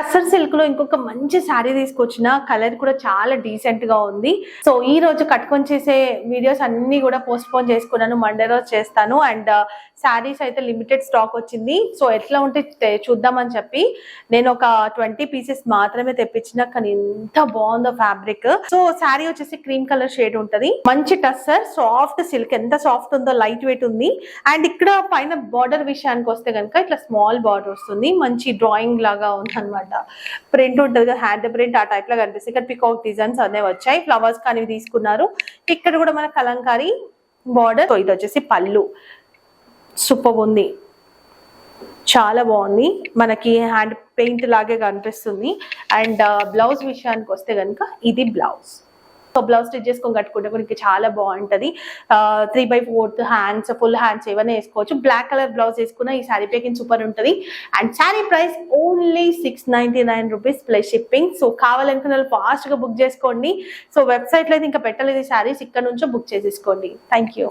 Tussar silk లో ఇంకొక మంచి శారీ తీసుకొచ్చిన, కలర్ కూడా చాలా డీసెంట్ గా ఉంది. సో ఈ రోజు కట్టుకొని చేసే వీడియోస్ అన్ని కూడా పోస్ట్ పోన్ చేసుకున్నాను, మండే రోజు చేస్తాను. అండ్ శారీస్ అయితే లిమిటెడ్ స్టాక్ వచ్చింది. సో ఎట్లా ఉంటే చూద్దామని చెప్పి నేను ఒక 20 పీసెస్ మాత్రమే తెప్పించిన, కానీ ఎంత బాగుందో ఫ్యాబ్రిక్. సో శారీ వచ్చేసి క్రీమ్ కలర్ షేడ్ ఉంటది, మంచి టస్సర్ సాఫ్ట్ సిల్క్, ఎంత సాఫ్ట్ ఉందో, లైట్ వెయిట్ ఉంది. అండ్ ఇక్కడ పైన బార్డర్ విషయానికి వస్తే కనుక ఇట్లా స్మాల్ బార్డర్ వస్తుంది, మంచి డ్రాయింగ్ లాగా ఉంది అనమాట. ప్రింట్ ఉంటుంది కదా, హ్యాండ్ ప్రింట్ ఆ టైప్ లా కనిపిస్తుంది. ఇక్కడ పికాక్ డిజైన్స్ అనే వచ్చాయి, ఫ్లవర్స్ కానీ తీసుకున్నారు. ఇక్కడ కూడా మన కలంకారీ బార్డర్. సో ఇది వచ్చేసి పళ్ళు, సూపర్ ఉంది, చాలా బాగుంది, మనకి హ్యాండ్ పెయింట్ లాగే కనిపిస్తుంది. అండ్ బ్లౌజ్ విషయానికి వస్తే కనుక ఇది బ్లౌజ్. సో బ్లౌజ్ స్టిచ్ చేసుకొని కట్టుకుంటే కూడా చాలా బాగుంటది. 3/4 హ్యాండ్స్, ఫుల్ హ్యాండ్స్ ఏమైనా వేసుకోవచ్చు. బ్లాక్ కలర్ బ్లౌజ్ వేసుకున్న ఈ శారీ ప్యాకింగ్ సూపర్ ఉంటది. And sari price only 699 rupees plus shipping. So కావాలనుకున్న వాళ్ళు ఫాస్ట్ గా బుక్ చేసుకోండి. సో వెబ్సైట్ లో అయితే ఇంకా పెట్టలేదు శారీస్, ఇక్కడ నుంచో బుక్ చేసేసుకోండి. Thank you.